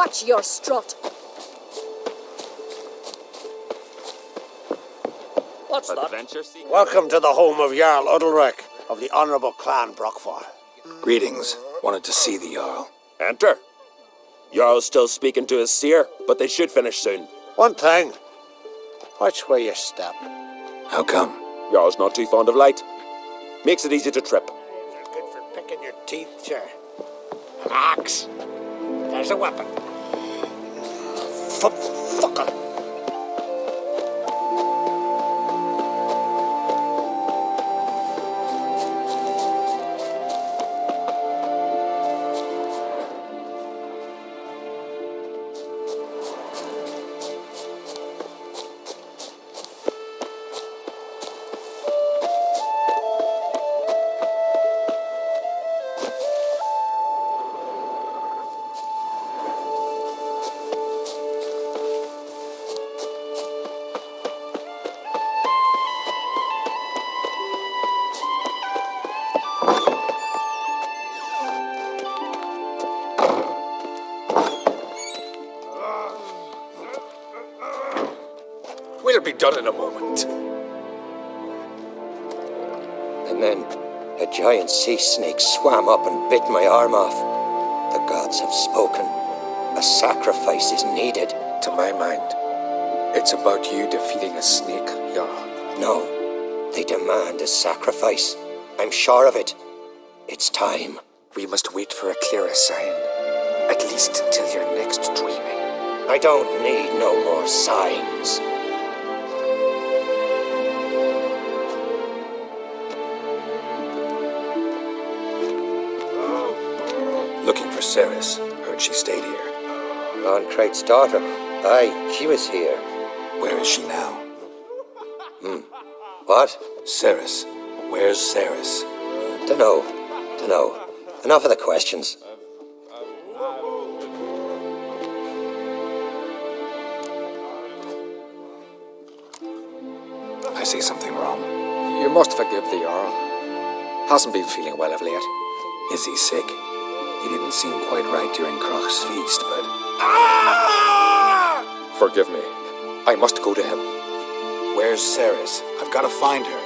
Watch your strut. What's that? Adventure seeker? Welcome to the home of Jarl Udalric of the Honourable Clan Brockfall. Greetings. Wanted to see the Jarl. Enter. Jarl's still speaking to his seer, but they should finish soon. One thing. Watch where you step. How come? Jarl's not too fond of light. Makes it easy to trip. They're good for picking your teeth, sir. An axe. There's a weapon. Fucker. We'll be done in a moment. And then a giant sea snake swam up and bit my arm off. The gods have spoken. A sacrifice is needed. To my mind, it's about you defeating a snake, Jarl. No, they demand a sacrifice. I'm sure of it. It's time. We must wait for a clearer sign. At least till your next dreaming. I don't need no more signs. Looking for Ceres. Heard she stayed here. Loncrate's daughter. Aye, she was here. Where is she now? What? Ceres. Where's Ceres? Dunno. Enough of the questions. I see something wrong. You must forgive the Jarl. Hasn't been feeling well of late. Is he sick? He didn't seem quite right during Crach's feast, but... Forgive me. I must go to him. Where's Ceres? I've got to find her.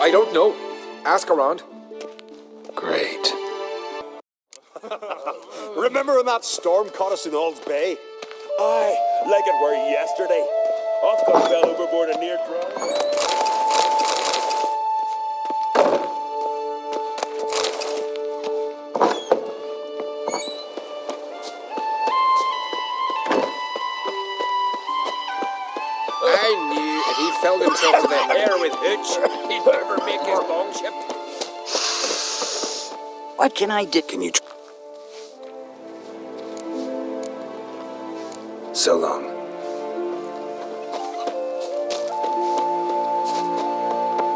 I don't know. Ask around. Great. Remember when that storm caught us in Ald's Bay? Aye, like it were yesterday. Oscar fell overboard and near drowned. I knew if he felled himself to the air with Hooch, he'd never make his longship. What can I do? Can you... So long.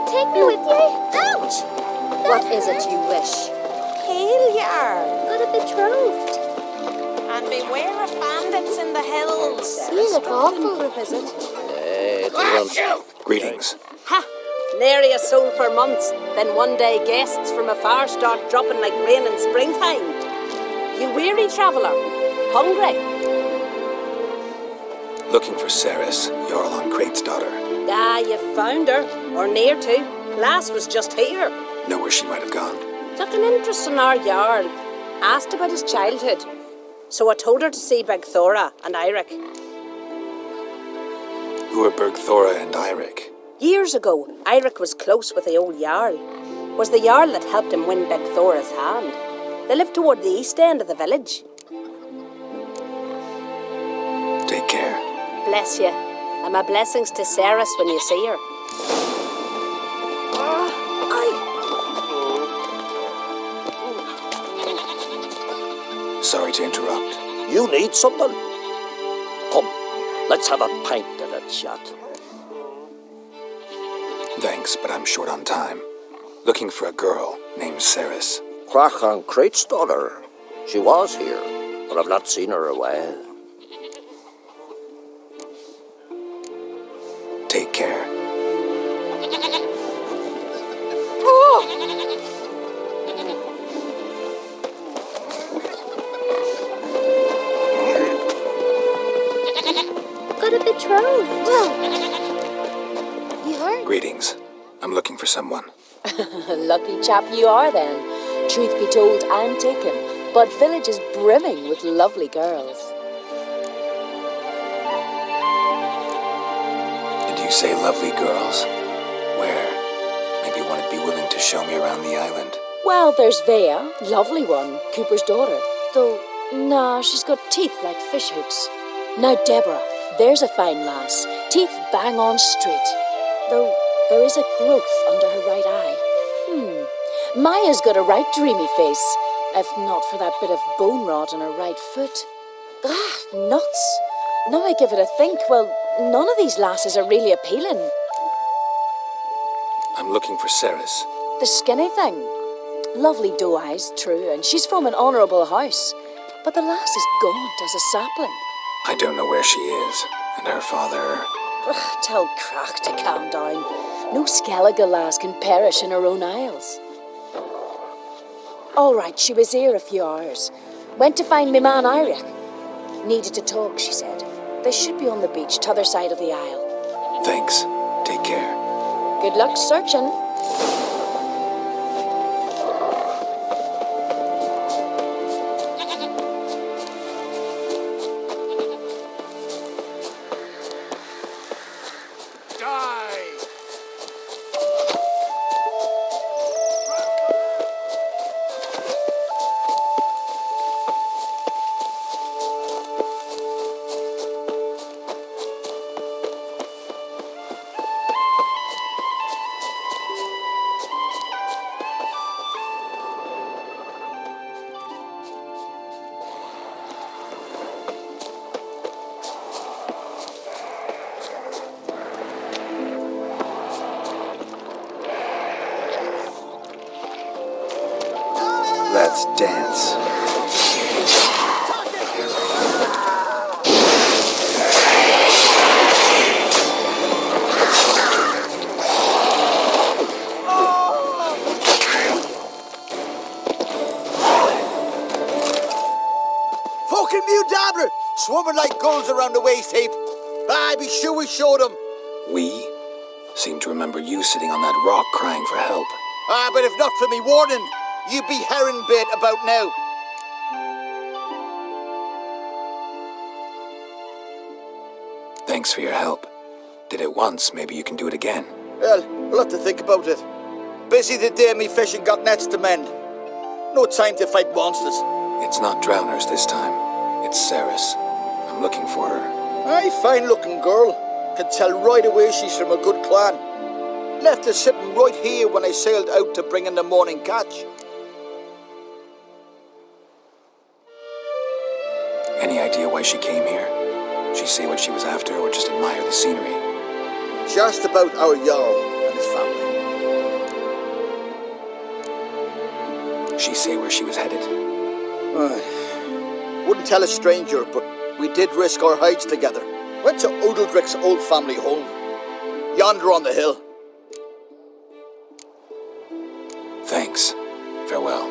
Take me with you. Ouch! What is it you wish? Hail, Jarl, Got a betrothed. and beware of bandits in the hills. You look awful for a visit. Greetings. Ha! Nary a soul for months, then one day guests from afar start dropping like rain in springtime. You weary traveller, hungry? Looking for Ceres, Jarl Loncrate's daughter. Ah, you found her, or near to. Lass was just here. Know where she might have gone. Took an interest in our Jarl. Asked about his childhood. So I told her to see Bergthora and Eirik. Who are Bergthora and Eirik? Years ago, Eirik was close with the old Jarl. Was the Jarl that helped him win Bergthora's hand. They lived toward the east end of the village. Take care. Bless you. And my blessings to Ceres when you see her. Sorry to interrupt. You need something? Come, let's have a pint and a chat. Thanks, but I'm short on time. Looking for a girl named Ceres. Crach Loncrate's daughter. She was here, but I've not seen her a while. Take care. a betrothed. Well, you heard? Greetings. I'm looking for someone. Lucky chap you are then. Truth be told, I'm taken, but village is brimming with lovely girls. Did you say lovely girls? Where? Maybe one would be willing to show me around the island. Well, there's Vea, lovely one, Cooper's daughter. Though, nah, she's got teeth like fish hooks. Now Deborah, there's a fine lass, teeth bang on straight. Though there is a growth under her right eye. Maya's got a right dreamy face, if not for that bit of bone rot on her right foot. Ah, nuts. Now I give it a think, well, none of these lasses are really appealing. I'm looking for Ceres. The skinny thing. Lovely doe eyes, true, and she's from an honourable house. But the lass is gaunt as a sapling. I don't know where she is, and her father... Ugh, tell Crack to calm down. No Skellige lass can perish in her own isles. All right, she was here a few hours. Went to find me man Iric. Needed to talk, she said. They should be on the beach, t'other side of the isle. Thanks. Take care. Good luck searching. Let's dance. Fucking mute dabbler! Swimming like gulls around the waist heap. Aye, be sure we showed them. We seem to remember you sitting on that rock crying for help. Ah, but if not for me warning, you'd be herring bait about now. Thanks for your help. Did it once, maybe you can do it again. Well, we'll have to think about it. Busy the day me fishing got nets to mend. No time to fight monsters. It's not drowners this time. It's Ceres. I'm looking for her. Aye, fine looking girl. Can tell right away she's from a good clan. Left her sitting right here when I sailed out to bring in the morning catch. Any idea why she came here? She say what she was after or just admire the scenery? Just about our Jarl and his family. She say where she was headed? Wouldn't tell a stranger, but we did risk our hides together. Went to Odeldrick's old family home. Yonder on the hill. Thanks. Farewell.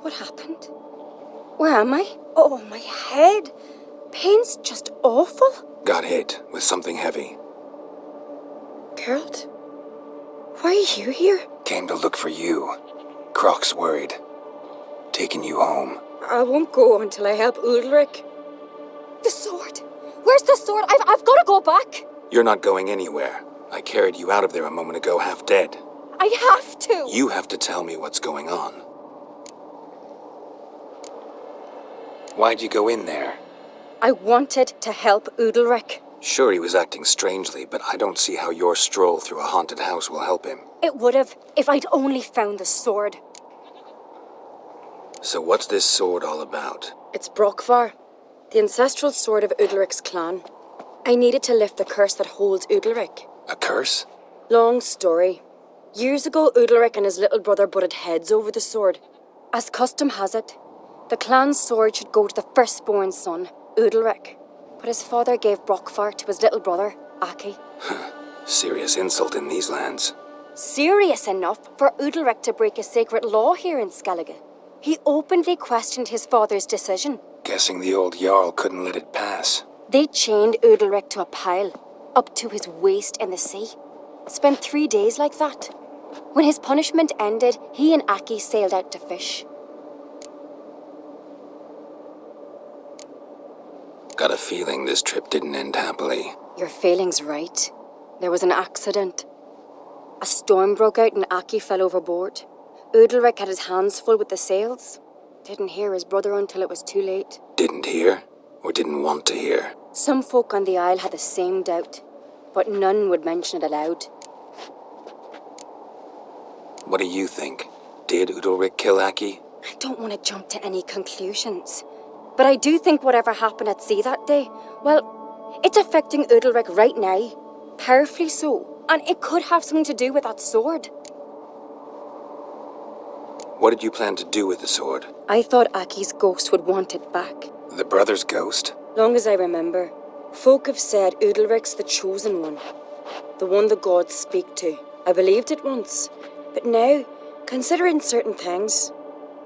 What happened? Where am I? Oh, my head. Pain's just awful. Got hit with something heavy. Geralt, why are you here? Came to look for you. Croc's worried. Taking you home. I won't go until I help Udalric. The sword! Where's the sword? I've got to go back! You're not going anywhere. I carried you out of there a moment ago half dead. I have to! You have to tell me what's going on. Why'd you go in there? I wanted to help Udalric. Sure, he was acting strangely, but I don't see how your stroll through a haunted house will help him. It would have, if I'd only found the sword. So what's this sword all about? It's Brokvar, the ancestral sword of Udalric's clan. I needed to lift the curse that holds Udalric. A curse? Long story. Years ago, Udalric and his little brother butted heads over the sword. As custom has it, the clan's sword should go to the firstborn son, Udalric. But his father gave Brokvar to his little brother, Aki. Serious insult in these lands. Serious enough for Udalric to break a sacred law here in Skellige. He openly questioned his father's decision. Guessing the old Jarl couldn't let it pass. They chained Udalric to a pile, up to his waist in the sea. Spent 3 days like that. When his punishment ended, he and Aki sailed out to fish. Got a feeling this trip didn't end happily. Your feeling's right. There was an accident. A storm broke out and Aki fell overboard. Udalric had his hands full with the sails. Didn't hear his brother until it was too late. Didn't hear? Or didn't want to hear? Some folk on the Isle had the same doubt, but none would mention it aloud. What do you think? Did Udalric kill Aki? I don't want to jump to any conclusions, but I do think whatever happened at sea that day, well, it's affecting Udalric right now, powerfully so, and it could have something to do with that sword. What did you plan to do with the sword? I thought Aki's ghost would want it back. The brother's ghost? Long as I remember, folk have said Udalric's the chosen one, the one the gods speak to. I believed it once, but now, considering certain things,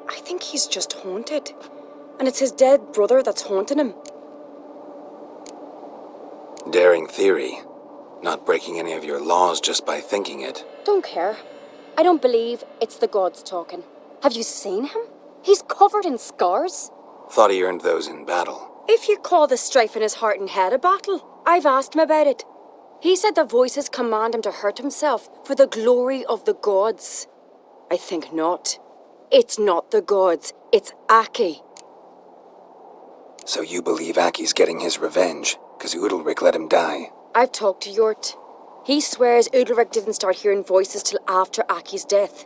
I think he's just haunted. And it's his dead brother that's haunting him. Daring theory. Not breaking any of your laws just by thinking it. Don't care. I don't believe it's the gods talking. Have you seen him? He's covered in scars. Thought he earned those in battle. If you call the strife in his heart and head a battle, I've asked him about it. He said the voices command him to hurt himself for the glory of the gods. I think not. It's not the gods, it's Aki. So you believe Aki's getting his revenge, because Udalric let him die? I've talked to Yort. He swears Udalric didn't start hearing voices till after Aki's death.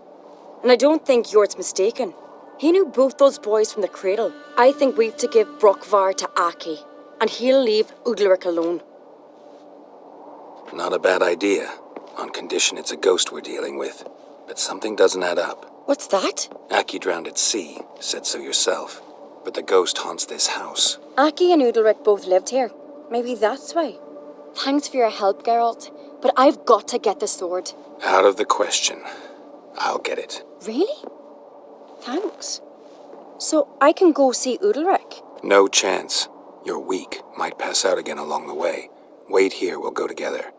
And I don't think Yort's mistaken. He knew both those boys from the cradle. I think we've to give Brokvar to Aki, and he'll leave Udalric alone. Not a bad idea, on condition it's a ghost we're dealing with. But something doesn't add up. What's that? Aki drowned at sea, said so yourself. But the ghost haunts this house. Aki and Udalric both lived here. Maybe that's why. Thanks for your help, Geralt, but I've got to get the sword. Out of the question. I'll get it. Really? Thanks. So I can go see Udalric? No chance. You're weak. Might pass out again along the way. Wait here, we'll go together.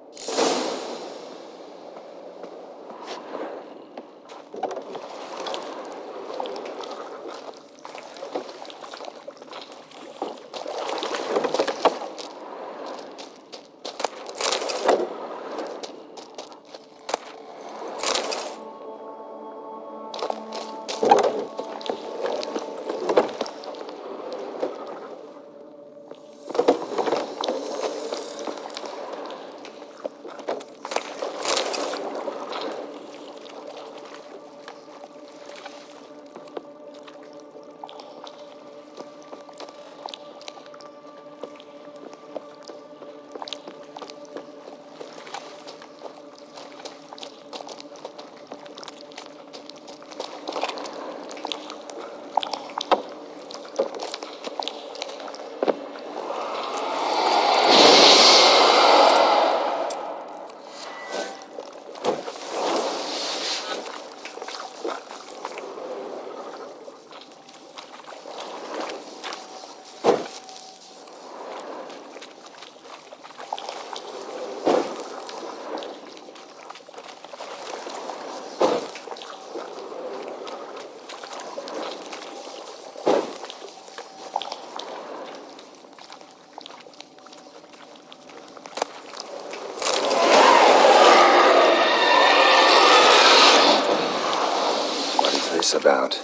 about.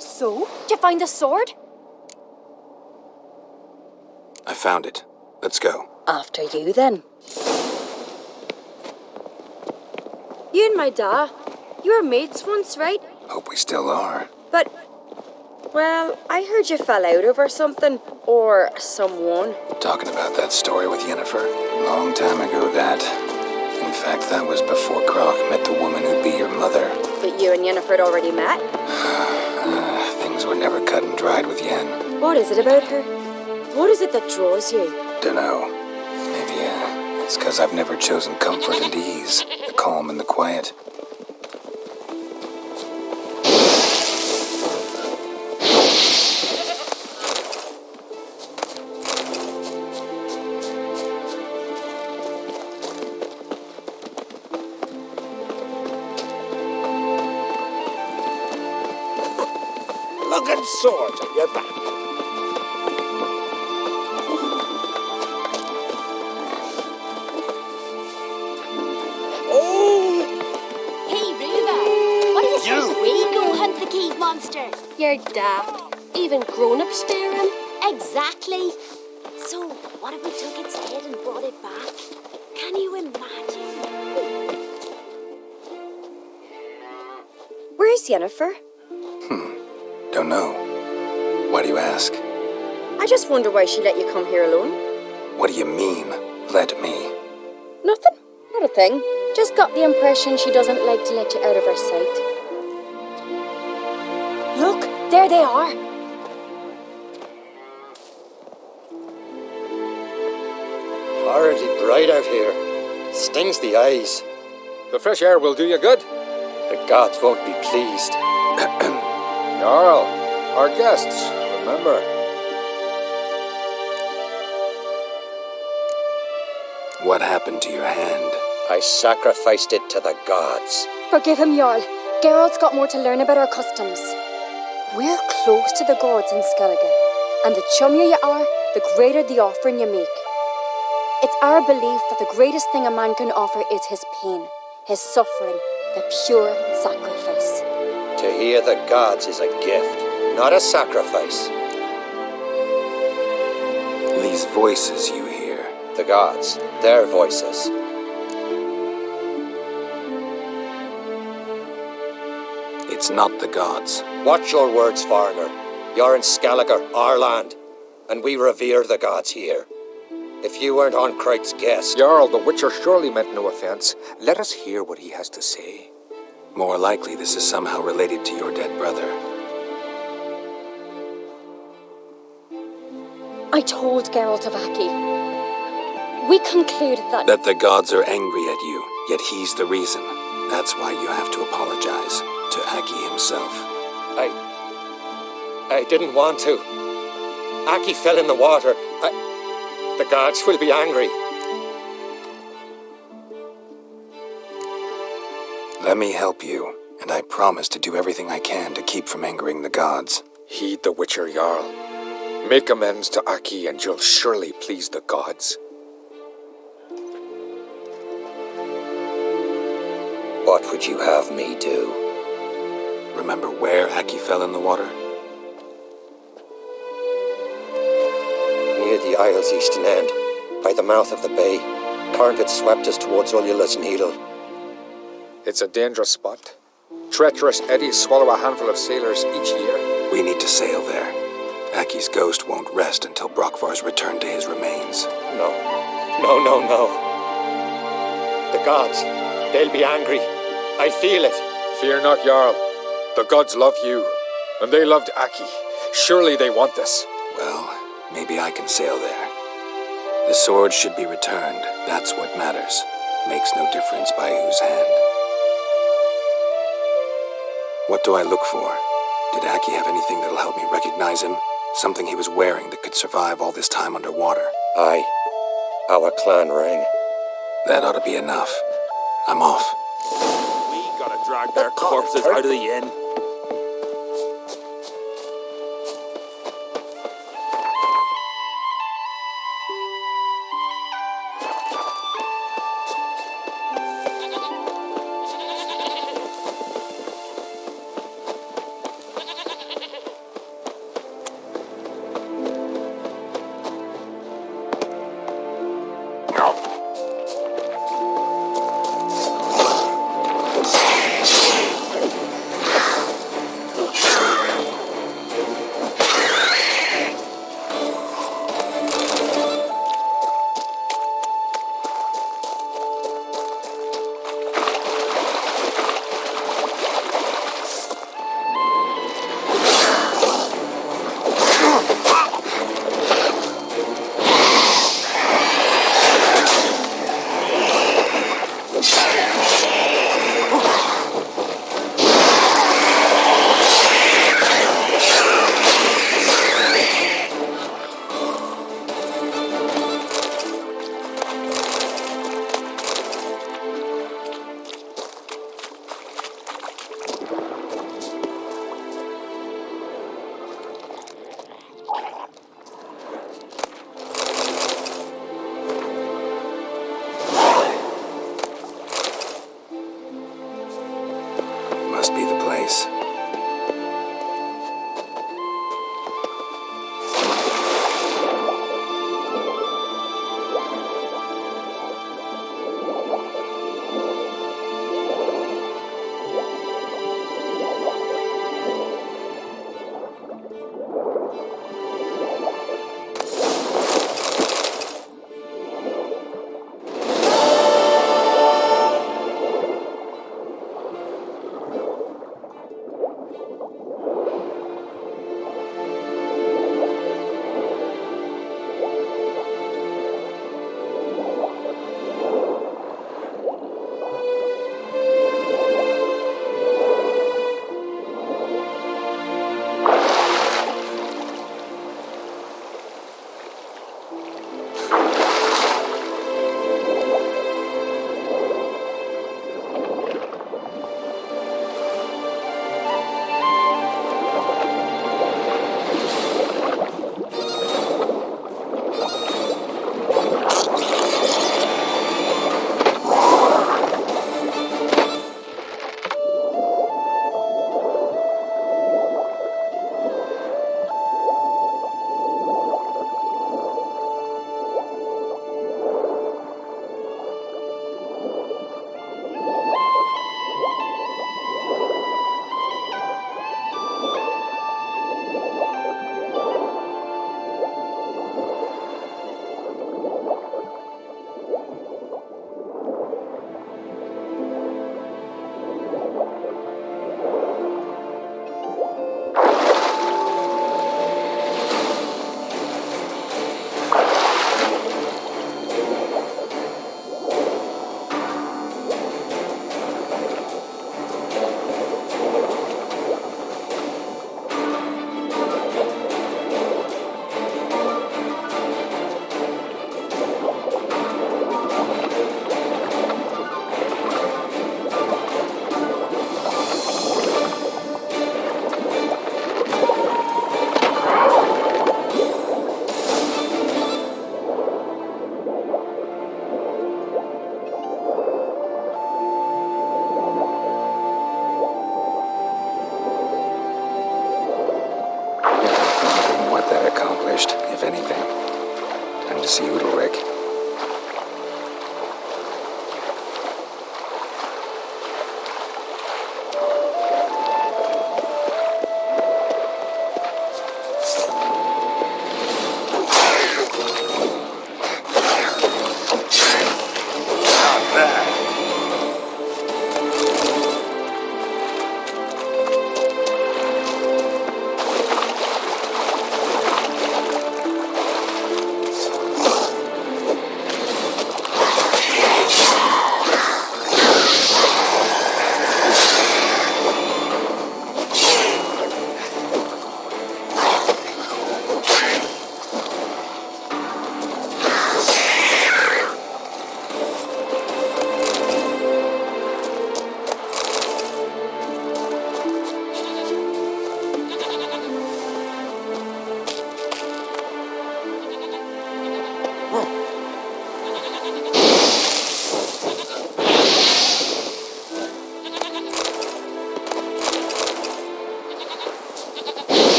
So, did you find the sword? I found it. Let's go. After you, then. You and my da, you were mates once, right? Hope we still are. But, well, I heard you fell out over something. Or someone. Talking about that story with Yennefer? Long time ago, that. In fact, that was before Croc met the woman who'd be your mother. But you and Yennefer had already met? Things were never cut and dried with Yen. What is it about her? What is it that draws you? Dunno. Maybe, it's because I've never chosen comfort and ease. The calm and the quiet. Looking sword, you're back. Hey, Ruva, what do you think we go hunt the cave monster? You're daft. Even grown-ups fear him. Exactly. So, what if we took its head and brought it back? Can you imagine? Where's Yennefer? Don't know. Why do you ask? I just wonder why she let you come here alone. What do you mean, let me? Nothing. Not a thing. Just got the impression she doesn't like to let you out of her sight. Look, there they are. Horribly bright out here. Stings the eyes. The fresh air will do you good. The gods won't be pleased. Jarl, our guests, remember. What happened to your hand? I sacrificed it to the gods. Forgive him, Jarl. Geralt's got more to learn about our customs. We're close to the gods in Skellige, and the chummier you are, the greater the offering you make. It's our belief that the greatest thing a man can offer is his pain, his suffering, the pure sacrifice. To hear the gods is a gift, not a sacrifice. These voices you hear. The gods, their voices. It's not the gods. Watch your words, foreigner. You're in Skellige, our land, and we revere the gods here. If you weren't on Cright's guest... Jarl, the Witcher surely meant no offense. Let us hear what he has to say. More likely this is somehow related to your dead brother. I told Geralt of Aki. We concluded that... That the gods are angry at you, yet he's the reason. That's why you have to apologize to Aki himself. I didn't want to. Aki fell in the water. The gods will be angry. Let me help you, and I promise to do everything I can to keep from angering the gods. Heed the Witcher Jarl. Make amends to Aki and you'll surely please the gods. What would you have me do? Remember where Aki fell in the water? Near the Isle's eastern end, by the mouth of the bay. Current had swept us towards Ullula's Needle. It's a dangerous spot. Treacherous eddies swallow a handful of sailors each year. We need to sail there. Aki's ghost won't rest until Brokvar's returned to his remains. No. The gods, they'll be angry. I feel it. Fear not, Jarl. The gods love you, and they loved Aki. Surely they want this. Well, maybe I can sail there. The sword should be returned. That's what matters. Makes no difference by whose hand. What do I look for? Did Aki have anything that'll help me recognize him? Something he was wearing that could survive all this time underwater? Aye. Our clan ring. That ought to be enough. I'm off. We gotta drag their corpses out of the inn.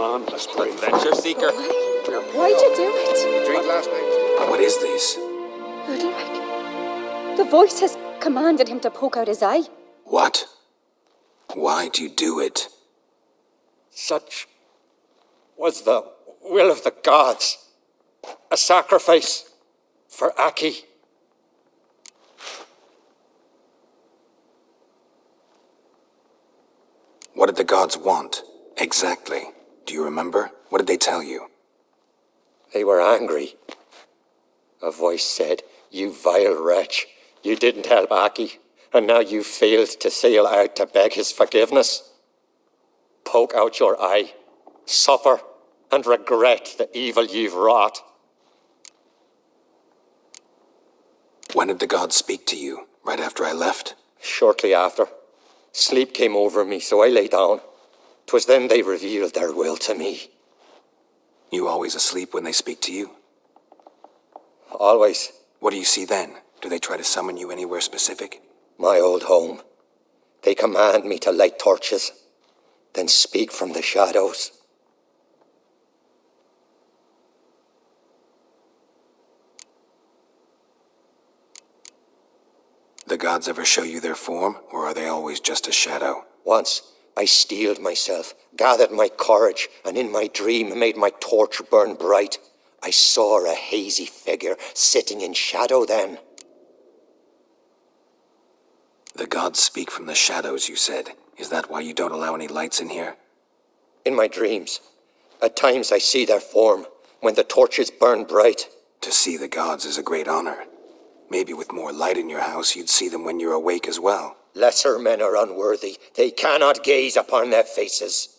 on, let's pray. Adventure seeker. Why'd you do it? Drink last night. What is this? Udalric. The voice has commanded him to poke out his eye. What? Why'd you do it? Such was the will of the gods. A sacrifice for Aki. What did the gods want? Exactly. Do you remember? What did they tell you? They were angry. A voice said, "You vile wretch, you didn't help Aki, and now you failed to sail out to beg his forgiveness. Poke out your eye, suffer, and regret the evil you've wrought." When did the gods speak to you? Right after I left? Shortly after. Sleep came over me, so I lay down. 'Twas then they revealed their will to me. You always asleep when they speak to you? Always. What do you see then? Do they try to summon you anywhere specific? My old home. They command me to light torches, then speak from the shadows. The gods ever show you their form, or are they always just a shadow? Once, I steeled myself, gathered my courage, and in my dream made my torch burn bright. I saw a hazy figure sitting in shadow then. The gods speak from the shadows, you said. Is that why you don't allow any lights in here? In my dreams, at times I see their form, when the torches burn bright. To see the gods is a great honor. Maybe with more light in your house, you'd see them when you're awake as well. Lesser men are unworthy. They cannot gaze upon their faces.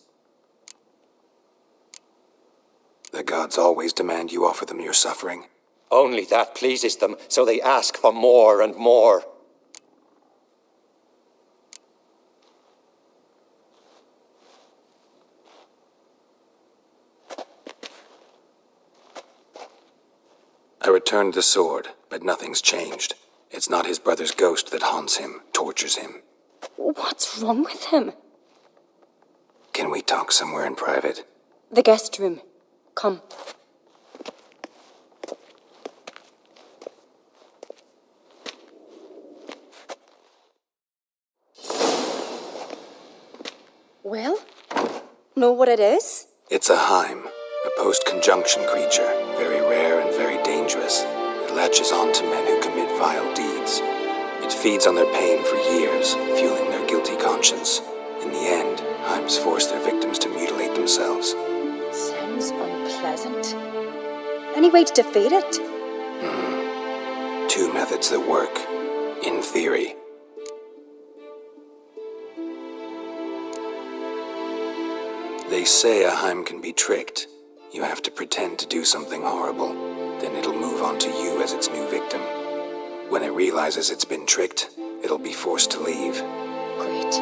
The gods always demand you offer them your suffering. Only that pleases them, so they ask for more and more. I returned the sword, but nothing's changed. It's not his brother's ghost that haunts him, tortures him. What's wrong with him? Can we talk somewhere in private? The guest room. Come. Well, know what it is? It's a Heim, a post-conjunction creature, very rare and very dangerous. It latches on to men who commit vile deeds. It feeds on their pain for years, fueling their guilty conscience. In the end, Heims force their victims to mutilate themselves. Sounds unpleasant. Any way to defeat it? Two methods that work, in theory. They say a Heim can be tricked. You have to pretend to do something horrible, then it'll move on to you as its new victim. When it realizes it's been tricked, it'll be forced to leave. Great.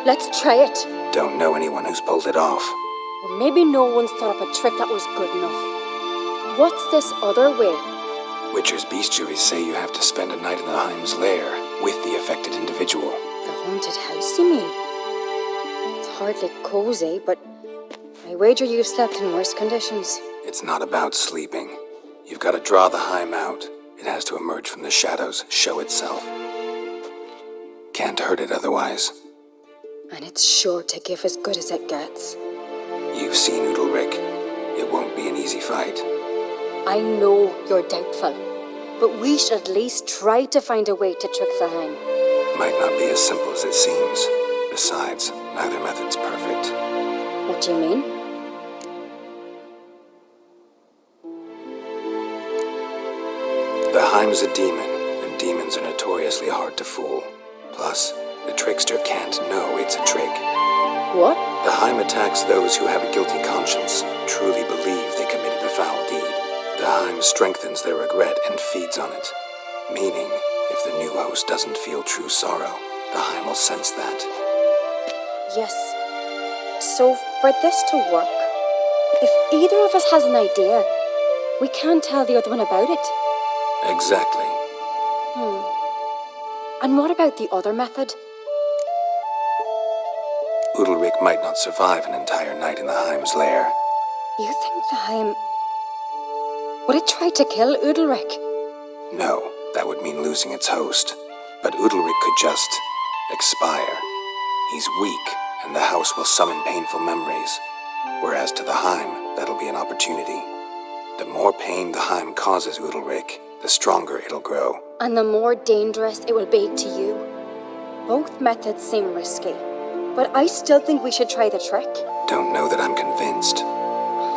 Let's try it. Don't know anyone who's pulled it off. Or maybe no one's thought up a trick that was good enough. What's this other way? Witcher's bestiaries say you have to spend a night in the Heim's lair with the affected individual. The haunted house, you mean? It's hardly cozy, but I wager you've slept in worse conditions. It's not about sleeping. You've got to draw the Heim out. It has to emerge from the shadows, show itself. Can't hurt it otherwise. And it's sure to give as good as it gets. You've seen Udalric. It won't be an easy fight. I know you're doubtful, but we should at least try to find a way to trick the Heim. Might not be as simple as it seems. Besides, neither method's perfect. What do you mean? The Heim's a demon, and demons are notoriously hard to fool. Plus, the trickster can't know it's a trick. What? The Heim attacks those who have a guilty conscience, truly believe they committed a foul deed. The Heim strengthens their regret and feeds on it. Meaning, if the new host doesn't feel true sorrow, the Heim will sense that. Yes. So, for this to work, if either of us has an idea, we can't tell the other one about it. Exactly. And what about the other method? Udalric might not survive an entire night in the Heim's lair. You think the Heim... would it try to kill Udalric? No, that would mean losing its host. But Udalric could just expire. He's weak, and the house will summon painful memories. Whereas to the Heim, that'll be an opportunity. The more pain the Heim causes Udalric, the stronger it'll grow. And the more dangerous it will be to you. Both methods seem risky, but I still think we should try the trick. Don't know that I'm convinced.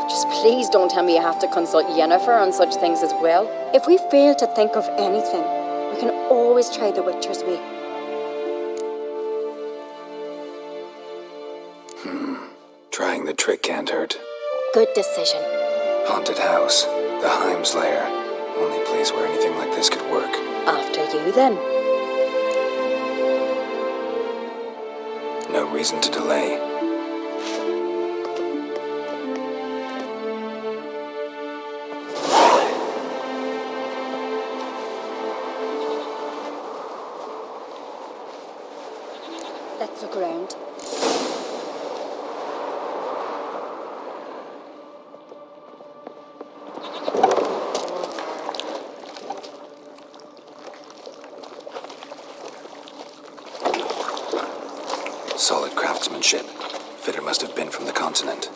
Just please don't tell me you have to consult Yennefer on such things as well. If we fail to think of anything, we can always try the Witcher's way. Trying the trick can't hurt. Good decision. Haunted house, the Heim's lair. Only place where anything like this could work. After you, then. No reason to delay. Let's look around. Solid craftsmanship. Fitter must have been from the continent.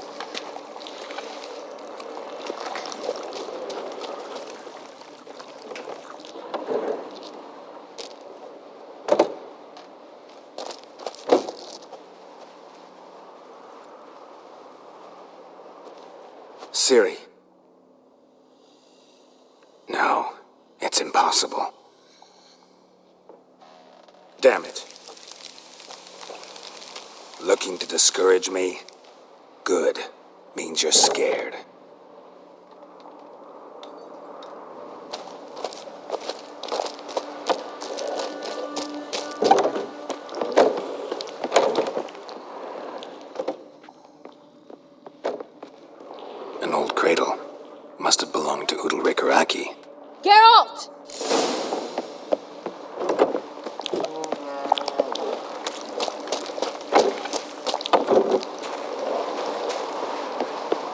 Ciri. No, it's impossible. Damn it. Looking to discourage me? Good. Means you're scared. An old cradle. Must have belonged to Udalric or Aki. Geralt!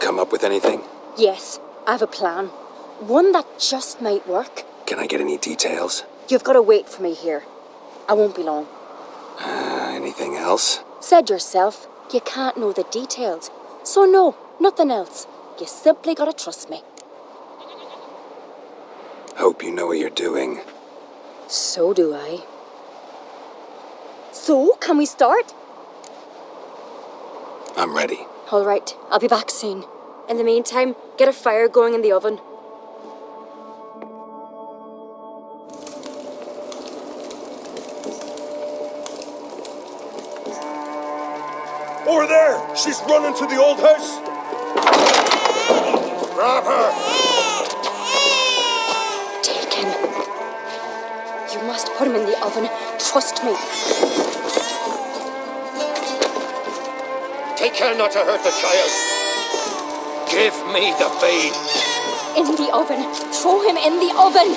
Come up with anything? Yes, I have a plan. One that just might work. Can I get any details? You've got to wait for me here. I won't be long. Anything else? Said yourself, you can't know the details. So no, nothing else. You simply gotta trust me. Hope you know what you're doing. So do I. So, can we start? I'm ready. All right, I'll be back soon. In the meantime, get a fire going in the oven. Over there! She's running to the old house! Grab her! Take him. You must put him in the oven. Trust me. Take care not to hurt the child. Give me the babe. In the oven. Throw him in the oven.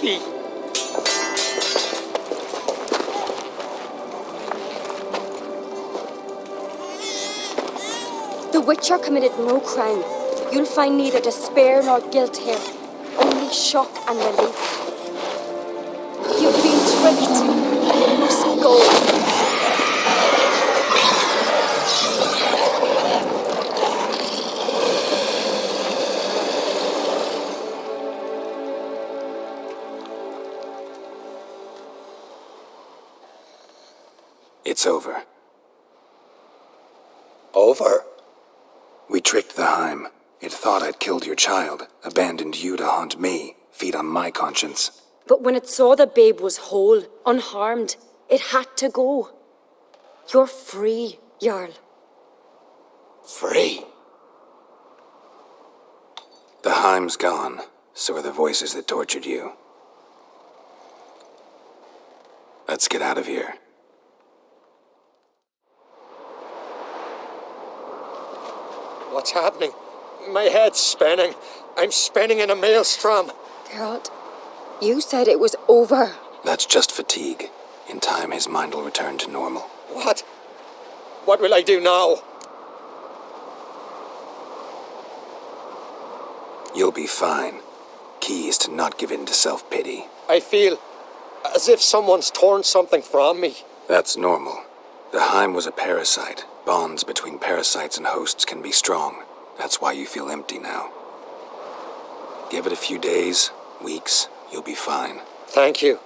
key. The Witcher committed no crime. You'll find neither despair nor guilt here, only shock and relief. You've been tricked. You must go. It's over. Over? We tricked the Heim. It thought I'd killed your child, abandoned you to haunt me, feed on my conscience. But when it saw the babe was whole, unharmed, it had to go. You're free, Jarl. Free? The Heim's gone, so are the voices that tortured you. Let's get out of here. What's happening? My head's spinning. I'm spinning in a maelstrom. Geralt, you said it was over. That's just fatigue. In time, his mind will return to normal. What? What will I do now? You'll be fine. Key is to not give in to self-pity. I feel as if someone's torn something from me. That's normal. The Heim was a parasite. Bonds between parasites and hosts can be strong. That's why you feel empty now. Give it a few days, weeks, you'll be fine. Thank you.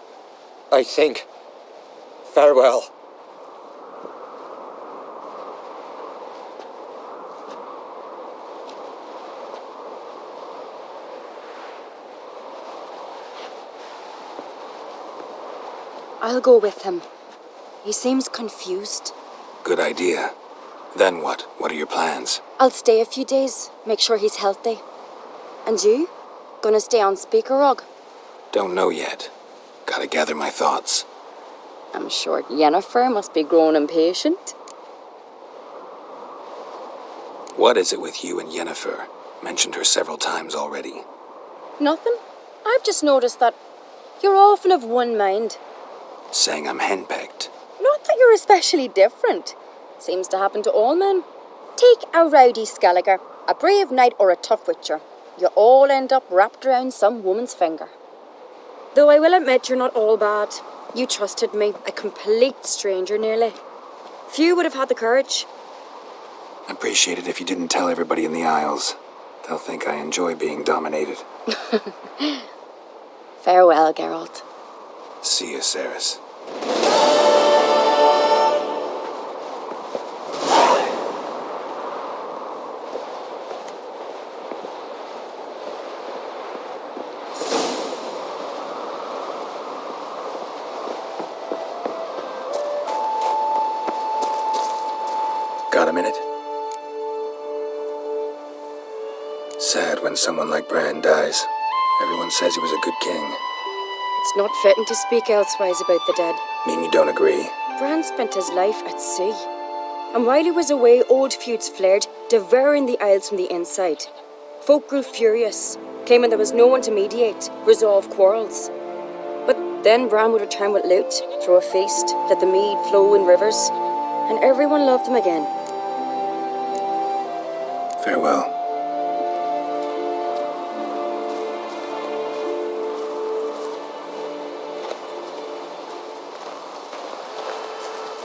I think. Farewell. I'll go with him. He seems confused. Good idea. Then what? What are your plans? I'll stay a few days, make sure he's healthy. And you? Gonna stay on Speaker Rog? Don't know yet. Gotta gather my thoughts. I'm sure Yennefer must be growing impatient. What is it with you and Yennefer? Mentioned her several times already. Nothing. I've just noticed that you're often of one mind. Saying I'm henpecked. Not that you're especially different. Seems to happen to all men. Take a rowdy Skelliger, a brave knight or a tough witcher. You all end up wrapped around some woman's finger. Though I will admit you're not all bad. You trusted me, a complete stranger nearly. Few would have had the courage. I'd appreciate it if you didn't tell everybody in the Isles. They'll think I enjoy being dominated. Farewell, Geralt. See you, Cerys. Got a minute? Sad when someone like Bran dies. Everyone says he was a good king. It's not fitting to speak elsewise about the dead. Mean you don't agree? Bran spent his life at sea. And while he was away, old feuds flared, devouring the Isles from the inside. Folk grew furious, claiming there was no one to mediate, resolve quarrels. But then Bran would return with loot, throw a feast, let the mead flow in rivers, and everyone loved him again. Farewell.